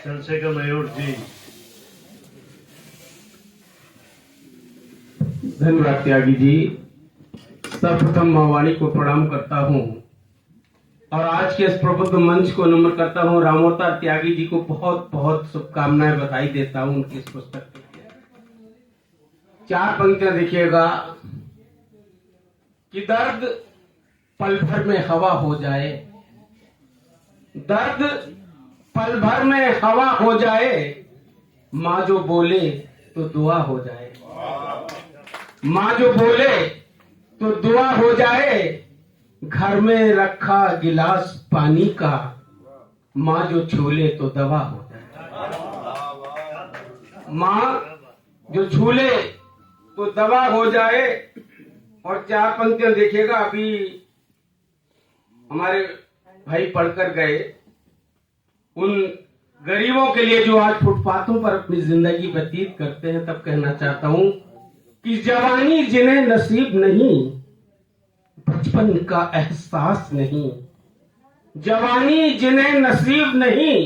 चंद्रशेखर मयूर जी। धन्यवाद त्यागी जी। सर्वप्रथम माँ वाणी को प्रणाम करता हूँ और आज के इस प्रबुद्ध मंच को नमन करता हूँ। रामोवतार त्यागी जी को बहुत बहुत शुभकामनाएं, बधाई देता हूँ उनकी इस पुस्तक के लिए। 4 पंक्तियां देखिएगा कि दर्द पल भर में हवा हो जाए, दर्द पल भर में हवा हो जाए, माँ जो बोले तो दुआ हो जाए, माँ जो बोले तो दुआ हो जाए, घर में रखा गिलास पानी का, माँ जो छूले तो दवा हो जाए, माँ जो छूले तो दवा हो जाए। और 4 पंक्तियां देखिएगा, अभी हमारे भाई पढ़कर गए, उन गरीबों के लिए जो आज फुटपाथों पर अपनी जिंदगी व्यतीत करते हैं, तब कहना चाहता हूं कि जवानी जिन्हें नसीब नहीं, बचपन का एहसास नहीं, जवानी जिन्हें नसीब नहीं,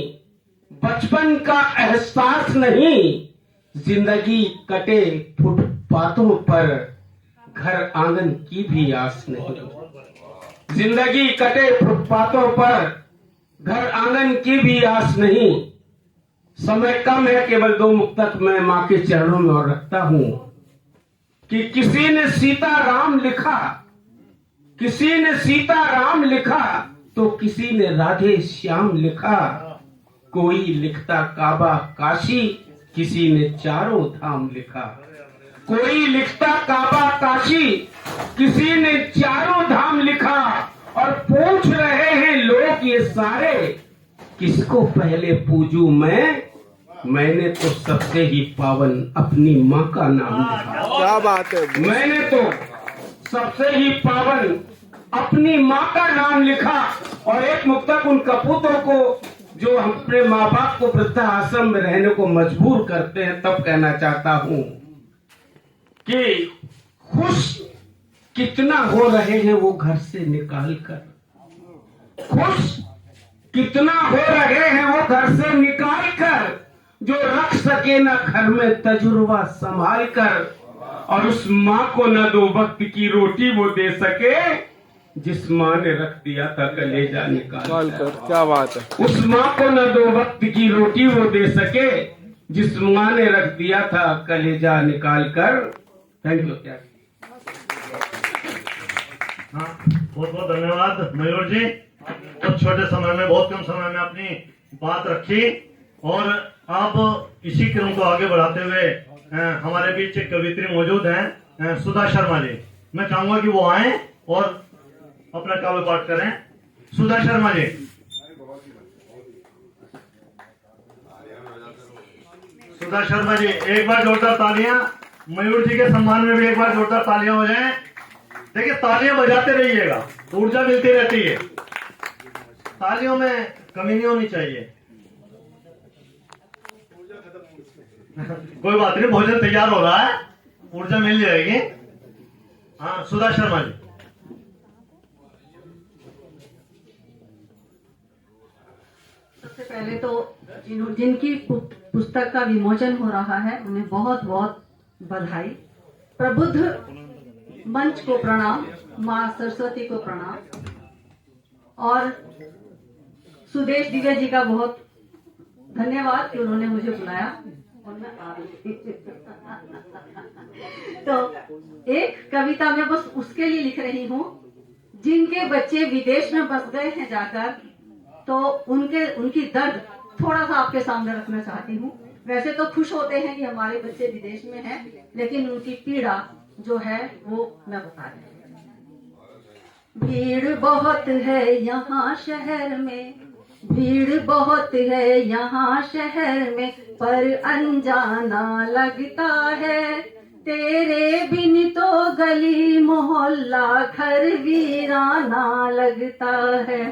बचपन का एहसास नहीं, जिंदगी कटे फुटपाथों पर, घर आंगन की भी आस नहीं, जिंदगी कटे फुटपाथों पर, घर आंगन की भी आस नहीं। समय कम है, केवल 2 मुक्तक मैं मां के चरणों में और रखता हूं कि किसी ने सीता राम लिखा, किसी ने सीता राम लिखा, तो किसी ने राधे श्याम लिखा, कोई लिखता काबा काशी, किसी ने चारों धाम लिखा, कोई लिखता काबा काशी, किसी ने चारों धाम लिखा। और पूछ रहे हैं लोग ये सारे, किसको पहले पूजूं मैंने तो सबसे ही पावन अपनी माँ का नाम लिखा। क्या बात है। मैंने तो सबसे ही पावन अपनी माँ का नाम लिखा। और एक मुक्तक उन कपूतों को जो अपने माँ बाप को वृद्धाश्रम में रहने को मजबूर करते हैं, तब कहना चाहता हूं कि खुश कितना हो रहे हैं वो घर से निकाल कर, खुश कितना हो रहे हैं वो घर से निकाल कर, जो रख सके ना घर में तजुर्बा संभाल कर, और उस माँ को न 2 वक्त की रोटी वो दे सके, जिस माँ ने रख दिया था कलेजा निकाल कर। क्या बात है। उस माँ को न 2 वक्त की रोटी वो दे सके, जिस माँ ने रख दिया था कलेजा निकाल कर। Thank you. क्या हाँ, बहुत बहुत धन्यवाद मयूर जी। बहुत छोटे समय में, बहुत कम समय में अपनी बात रखी। और आप इसी क्रम को आगे बढ़ाते हुए हमारे बीच एक कवित्री मौजूद हैं, सुधा शर्मा जी। मैं चाहूंगा कि वो आए और अपना काव्य पाठ करें। सुधा शर्मा जी। सुधा शर्मा जी, एक बार जोरदार तालियां। मयूर जी के सम्मान में भी एक बार जोरदार तालियां हो जाएं। देखिए, तालियां बजाते रहिएगा, ऊर्जा मिलती रहती है, तालियों में कमी नहीं होनी चाहिए। कोई बात नहीं, भोजन तैयार हो रहा है, ऊर्जा मिल जाएगी। हाँ, सुधा शर्मा जी। सबसे पहले तो जिनकी पुस्तक का विमोचन हो रहा है, उन्हें बहुत बहुत बधाई। प्रबुद्ध मंच को प्रणाम, माँ सरस्वती को प्रणाम, और सुदेश दिव्या जी का बहुत धन्यवाद कि उन्होंने मुझे बुलाया और मैं आ रही थी। तो एक कविता मैं बस उसके लिए लिख रही हूँ, जिनके बच्चे विदेश में बस गए हैं जाकर, तो उनकी दर्द थोड़ा सा आपके सामने रखना चाहती हूँ। वैसे तो खुश होते हैं कि हमारे बच्चे विदेश में हैं, लेकिन उनकी पीड़ा जो है वो मैं बता रही हूँ। भीड़ बहुत है यहाँ शहर में, भीड़ बहुत है यहाँ शहर में, पर अनजाना लगता है, तेरे बिन तो गली मोहल्ला घर वीराना लगता है,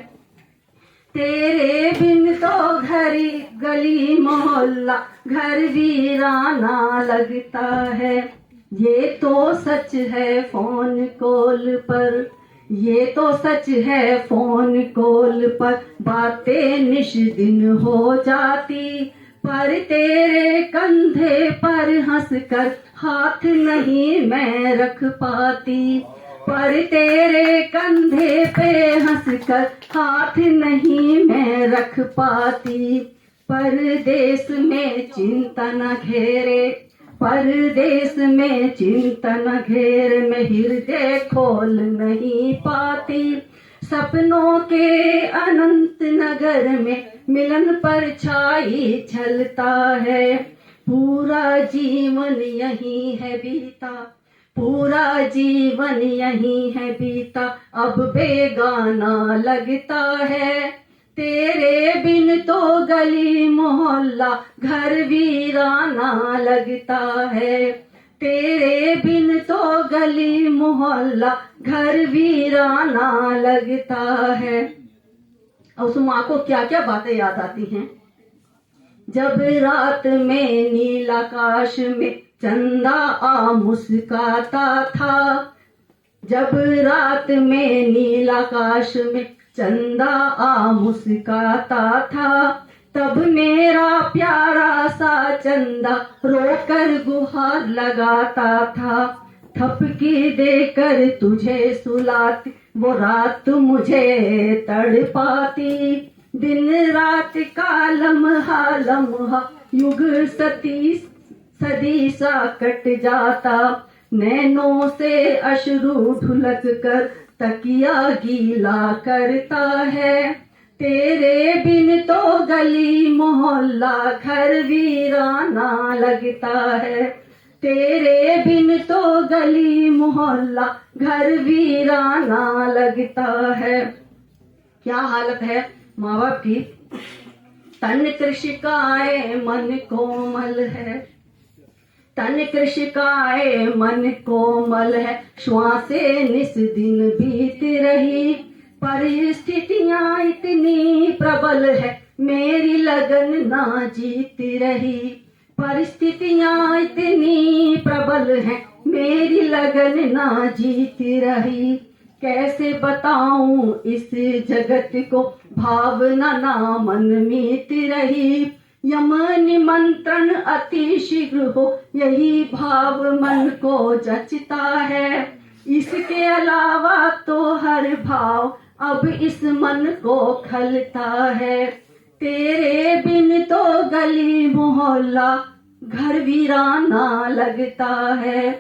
तेरे बिन तो गली मोहल्ला घर वीराना लगता है। ये तो सच है फोन कॉल पर, ये तो सच है फोन कॉल पर बातें निश दिन हो जाती, पर तेरे कंधे पर हंसकर हाथ नहीं मैं रख पाती, पर तेरे कंधे पे हंसकर हाथ नहीं मैं रख पाती। परदेश में चिंता न घेरे, परदेश में चिंता न घेरे, मैं हृदय खोल नहीं पाती। सपनों के अनंत नगर में मिलन पर छाई छलता है, पूरा जीवन यही है बीता, पूरा जीवन यही है बीता, अब बेगाना लगता है। तेरे बिन तो गली मोहल्ला घर वीराना लगता है, तेरे बिन तो गली मोहल्ला घर वीराना लगता है। और उस माँ को क्या क्या बातें याद आती हैं। जब रात में नील आकाश में चंदा आ मुस्काता था, जब रात में नील आकाश में चंदा आ मुस्काता था, तब मेरा प्यारा सा चंदा रोकर गुहार लगाता था। थपकी देकर तुझे सुलाती वो रात मुझे तड़पाती, दिन रात का लम्हा लम्हा युग सदी सा कट जाता, नैनों से अश्रु ढुलक कर तकिया गीला करता है। तेरे बिन तो गली मोहल्ला घर वीराना लगता है, तेरे बिन तो गली मोहल्ला घर वीराना लगता है। क्या हालत है माँ बाप की। तन कृषिकाए मन कोमल है, तन कृषिकाए मन कोमल है, श्वासे निस दिन बीत रही, परिस्थितियां इतनी प्रबल है, मेरी लगन ना जीत रही, परिस्थितियां इतनी प्रबल है, मेरी लगन ना जीत रही। कैसे बताऊं इस जगत को भावना ना मन मीत रही, यम निमंत्रण अति शीघ्र हो यही भाव मन को जचता है, इसके अलावा तो हर भाव अब इस मन को खलता है। तेरे बिन तो गली मोहल्ला घर वीराना लगता है,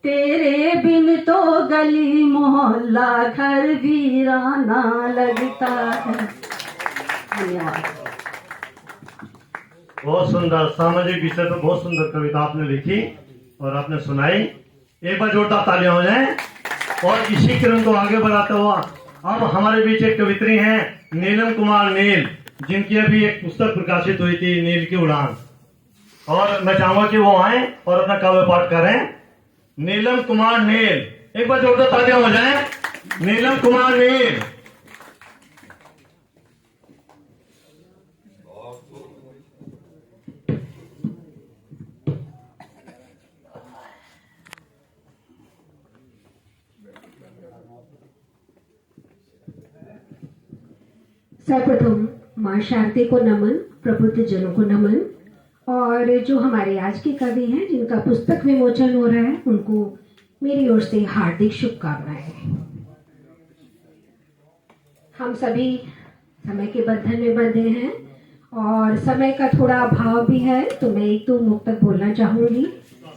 तेरे बिन तो गली मोहल्ला घर वीराना लगता है। धन्यवाद। बहुत सुंदर सामाजिक विषय पर बहुत सुंदर कविता आपने लिखी और आपने सुनाई। एक बार जोरदार तालियां हो जाएं। और इसी क्रम को आगे बढ़ाते हुआ अब हमारे बीच एक कवित्री हैं नीलम कुमार नील, जिनकी अभी एक पुस्तक प्रकाशित हुई थी नील की उड़ान, और मैं चाहूंगा कि वो आए और अपना काव्य पाठ करें। नीलम कुमार नील, एक बार जोरदार तालियां हो जाएं। नीलम कुमार नील। सर्वप्रथम माँ शांति को नमन, प्रबुद्ध जनों को नमन, और जो हमारे आज के कवि हैं जिनका पुस्तक विमोचन हो रहा है उनको मेरी ओर से हार्दिक शुभकामनाएं। हम सभी समय के बंधन में बंधे हैं और समय का थोड़ा अभाव भी है, तो मैं एक दो मुक्तक बोलना चाहूंगी।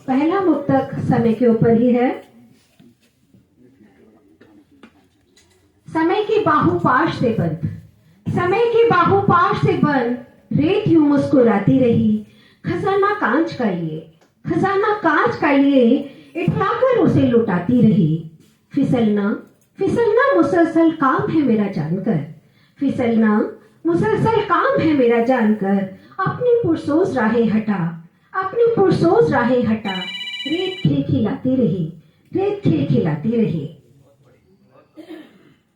पहला मुक्तक समय के ऊपर ही है। समय की बाहुपाश से बंद, समय की बाहुपाश से बंद, रेत यूं मुस्कुराती रही, खजाना कांच का लिए, खजाना कांच का लिए, इठाकर उसे लुटाती रही। फिसलना फिसलना मुसलसल काम है मेरा जानकर, फिसलना मुसलसल काम है मेरा जानकर, अपनी पुरसोस राहें हटा, अपनी पुरसोस राहें हटा, रेत खिलखिलाती रही, रेत खिलखिलाती रही।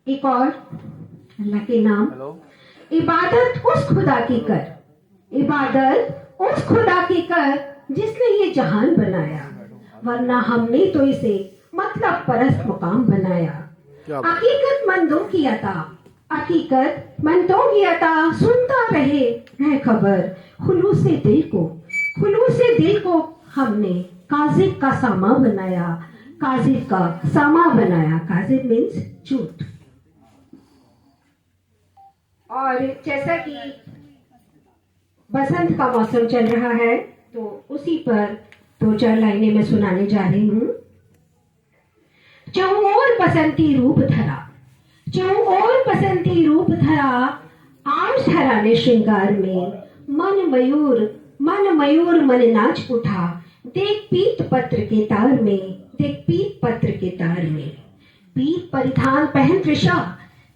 एक और अल्लाह के नाम। इबादत उस खुदा की कर, इबादत उस खुदा की कर जिसने ये जहान बनाया, वरना हमने तो इसे मतलब परस्त मुकाम बनाया, हकीकत मंदों की अता, हकीकत मंदों की अता, सुनता रहे है खबर। खुलूस से दिल को हमने काजिब का सामा बनाया, काजिब का सामा बनाया। काजिब मीन्स झूठ। और जैसा कि बसंत का मौसम चल रहा है तो उसी पर दो चार लाइनें मैं सुनाने जा रही हूँ। चहु और बसंती रूप धरा, चहु और बसंती रूप धरा, आंच धरा ने श्रृंगार में। मन मयूर मन नाच उठा, देख पीत पत्र के तार में, देख पीत पत्र के तार में। पीत परिधान पहन तृषा,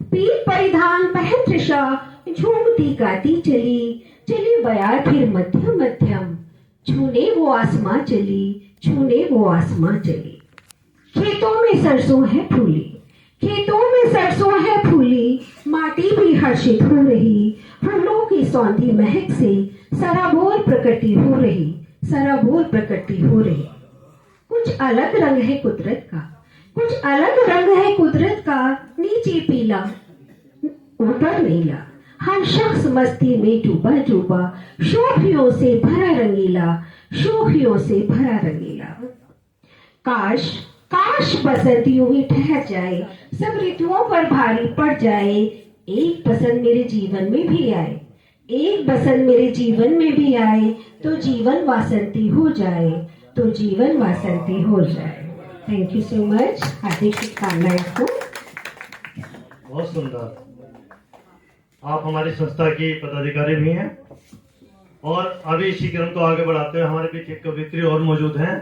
पीत परिधान पहन तृषा, झूमती गाती चली, चली बयार फिर मध्यम मध्यम, छूने वो आसमां चली, छूने वो आसमां चली। खेतों में सरसों है फूली, खेतों में सरसों है फूली, माटी भी हर्षित हो रही, फूलों की सौंधी महक से सराबोर प्रकृति हो रही, सराबोर प्रकृति हो रही। कुछ अलग रंग है कुदरत का, कुछ अलग रंग है कुदरत का, नीचे पीला ऊपर नीला, हर शख्स मस्ती में डूबा डूबा, शोखियों से भरा रंगीला, शोखियों से भरा रंगीला। काश काश बसंत यूं ही ठहर जाए, सब ऋतुओं पर भारी पड़ जाए। एक बसंत मेरे जीवन में भी आए, एक बसंत मेरे जीवन में भी आए, तो जीवन वासंती हो जाए, तो जीवन वासंती हो जाए। Thank you so much. हार्दिक शुभकामनाएं को। बहुत सुंदर। आप हमारी संस्था की पदाधिकारी भी हैं और अभी इसी क्रम को आगे बढ़ाते हुए हमारे बीच एक कवित्री और मौजूद हैं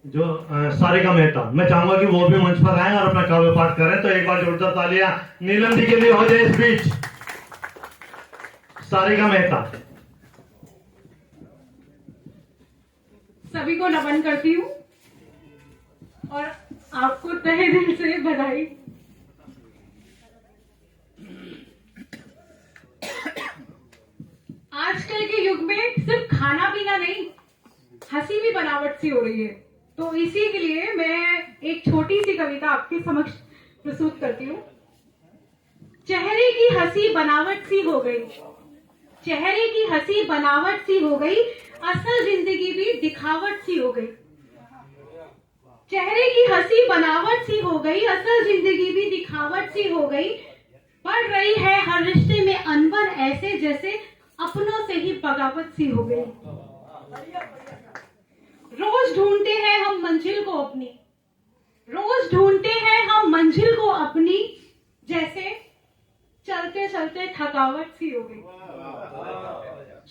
जो सारिका मेहता। मैं चाहूंगा कि वो भी मंच पर आए और अपना काव्य पाठ करें। तो एक बार जोरदार तालियां नीलम जी के लिए हो जाए इस बीच। सारिका मेहता। सभी को नमन करती हूँ और आपको तहे दिल से बधाई। आजकल के युग में सिर्फ खाना पीना नहीं, हंसी भी बनावट सी हो रही है। तो इसी के लिए मैं एक छोटी सी कविता आपके समक्ष प्रस्तुत करती हूँ। चेहरे की हंसी बनावट सी हो गई, चेहरे की हंसी बनावट सी हो गई, असल जिंदगी भी दिखावट सी हो गई। चेहरे की हंसी बनावट सी हो गई, असल जिंदगी भी दिखावट सी हो गई। बढ़ रही है हर रिश्ते में अनबन, ऐसे जैसे अपनों से ही बगावत सी हो गई। रोज ढूंढते हैं हम मंजिल को अपनी, रोज ढूंढते हैं हम मंजिल को अपनी, जैसे चलते चलते थकावट सी हो गई।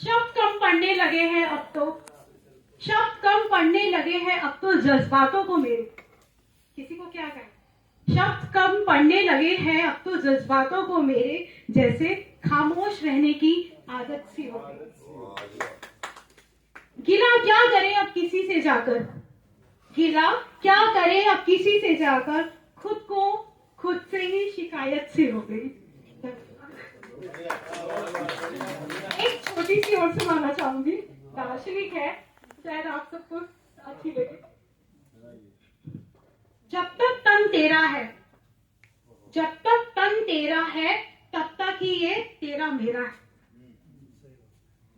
शब्द कम पढ़ने लगे हैं अब तो, शब्द कम पढ़ने लगे हैं अब तो जज्बातों को मेरे। किसी को क्या कहें? शब्द कम पढ़ने लगे हैं अब तो जज्बातों को मेरे, जैसे खामोश रहने की आदत सी हो गई। गिला क्या करें अब किसी से जाकर, गिला क्या करें अब किसी से जाकर, खुद को खुद से ही शिकायत सी हो गई। एक छोटी सी और सुनाना चाहूंगी, दार्शनिक है, शायद आप सबको अच्छी लगे। जब तक तन तेरा है, जब तक तन तेरा है, तब तक ही ये तेरा मेरा है।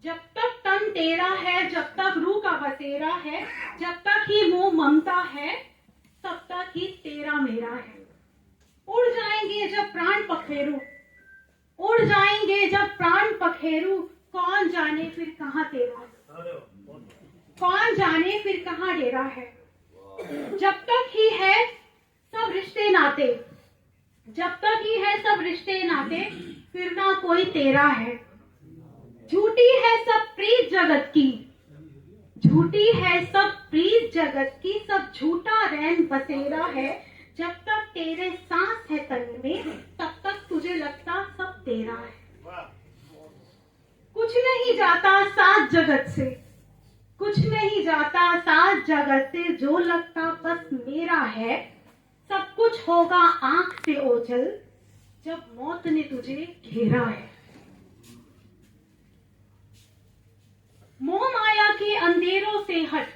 जब तक तन तेरा है, जब तक रूह का बसेरा है, जब तक ही मोह ममता है, तब तक ही तेरा मेरा है। उड़ जाएंगे जब प्राण पखेरू, उड़ जाएंगे जब प्राण पखेरू, कौन जाने फिर कहाँ तेरा है, कौन जाने फिर कहाँ डेरा है। जब तक ही है सब रिश्ते नाते, जब तक ही है सब रिश्ते नाते, फिर ना कोई तेरा है। झूठी है सब प्रीत जगत की, झूठी है सब प्रीत जगत की, सब झूठा रैन बसेरा है। जब तक तेरे सांस है तन में, तब तक तुझे लगता सब तेरा है। कुछ नहीं जाता साथ जगत से, कुछ नहीं जाता साथ जगत से, जो लगता बस मेरा है। सब कुछ होगा आंख से ओझल, जब मौत ने तुझे घेरा है। मोह माया के अंधेरों से हट,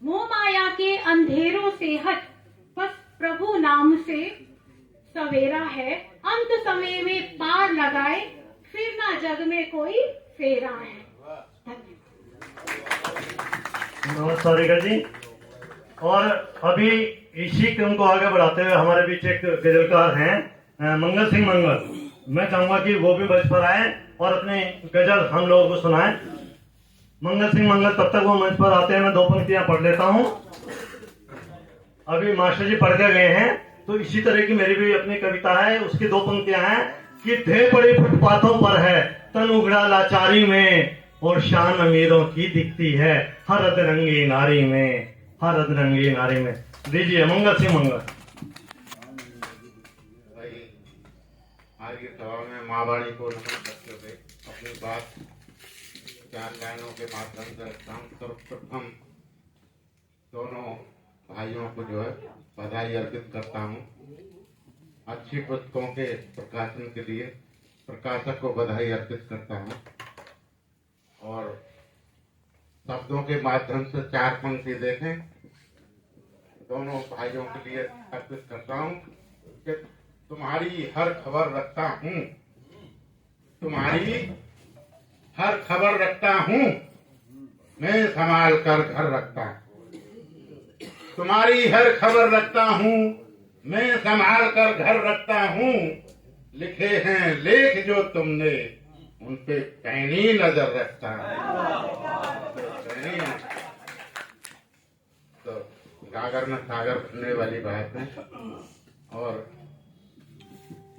मोह माया के अंधेरों से हट, बस प्रभु नाम से सवेरा है, अंत समय में पार लगाए, फिर ना जग में कोई फेरा है। नमस्कार रेखा जी। और अभी इसी क्रम को आगे बढ़ाते हुए हमारे बीच एक गजलकार हैं मंगल सिंह मंगल। मैं चाहूंगा कि वो भी मंच पर आए और अपनी गजल हम लोगों को सुनाएं। मंगल सिंह मंगल, तब तक वो मंच पर आते हैं मैं 2 पंक्तियां पढ़ लेता हूं। अभी मास्टर जी पढ़ के गए हैं, तो इसी तरह की मेरी भी अपनी कविता है, उसकी 2 पंक्तियां हैं कि ढेर बड़ी फुटपाथों पर है तन उघड़ा लाचारी में, और शान अमीरों की दिखती है हर अधरंगी नारी में, हर अधरंगी नारी में। दीजिए मंगल सिंह मंगल। भाई आज की सभा में माँ वाणी को नमन करते हुए अपनी बात 4 लाइनों के माध्यम से रखता हूँ। सर्वप्रथम दोनों भाइयों को जो है बधाई अर्पित करता हूँ। अच्छी पुस्तकों के प्रकाशन के लिए प्रकाशक को बधाई अर्पित करता हूँ। और शब्दों के माध्यम से 4 पंक्ति देखें, दोनों भाइयों के लिए अर्पित करता हूँ कि तुम्हारी हर खबर रखता हूँ, तुम्हारी हर खबर रखता हूँ, मैं संभाल कर घर रखता हूँ। तुम्हारी हर खबर रखता हूँ, मैं संभाल कर घर रखता हूँ। लिखे हैं लेख जो तुमने, उन पे पैनी नजर रखता है। पैनी तो गागर में सागर भरने वाली बात है। और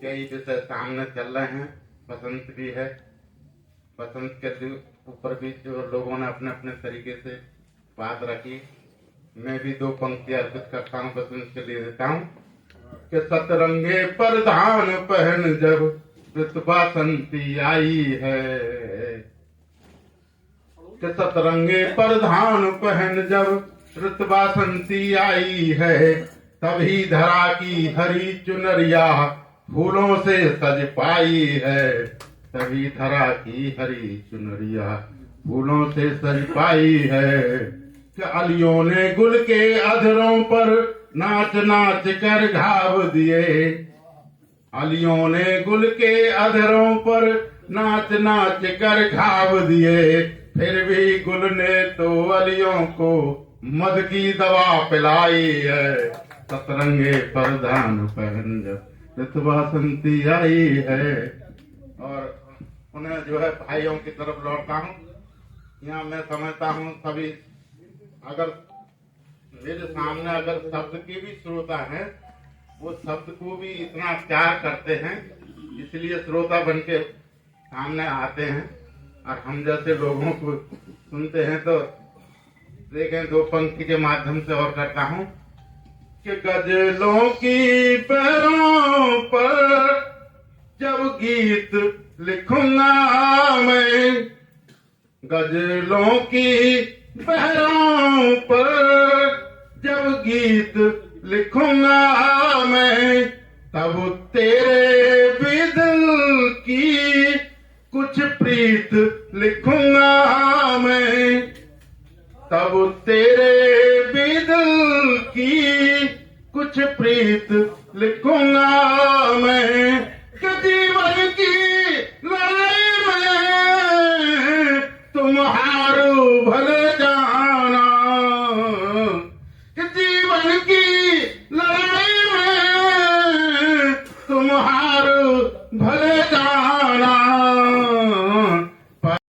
कई विषय सामने चल रहे हैं, बसंत भी है। बसंत के ऊपर भी जो लोगों ने अपने अपने तरीके से बात रखी, मैं भी 2 पंक्ति अर्पित करता हूँ, बसंत के लिए देता हूँ कि सतरंगे परधान पहन जब बसंती आई है, कि सतरंगे परधान पहन जब ऋत बसंती आई है, तभी धरा की हरी चुनरिया फूलों से सज पाई है, तभी धरा की हरी चुनरिया फूलों से सज पाई है। कि अलियों ने गुल के अधरों पर नाच नाच कर घाव दिए, अलियों ने गुल के अधरों पर नाच नाच कर घाव दिए, फिर भी गुल ने तो अलियों को मद की दवा पिलाई है। सतरंगे परधान पहन जब ऋतु बसंती आई है। और उन्हें जो है भाइयों की तरफ लौटता हूँ। यहाँ मैं समझता हूँ सभी अगर मेरे सामने अगर शब्द की भी श्रोता है, वो शब्द को भी इतना प्यार करते हैं, इसलिए श्रोता बन के सामने आते हैं और हम जैसे लोगों को सुनते हैं। तो देखें 2 पंक्ति के माध्यम से और करता हूँ कि गजलों की पैरों पर जब गीत लिखूंगा मैं, गजलों की पैरों पर जब गीत लिखूंगा मैं, तब तेरे भी दिल की कुछ प्रीत लिखूंगा मैं, तब तेरे भी दिल की कुछ प्रीत लिखूंगा मैं। कि जीवन की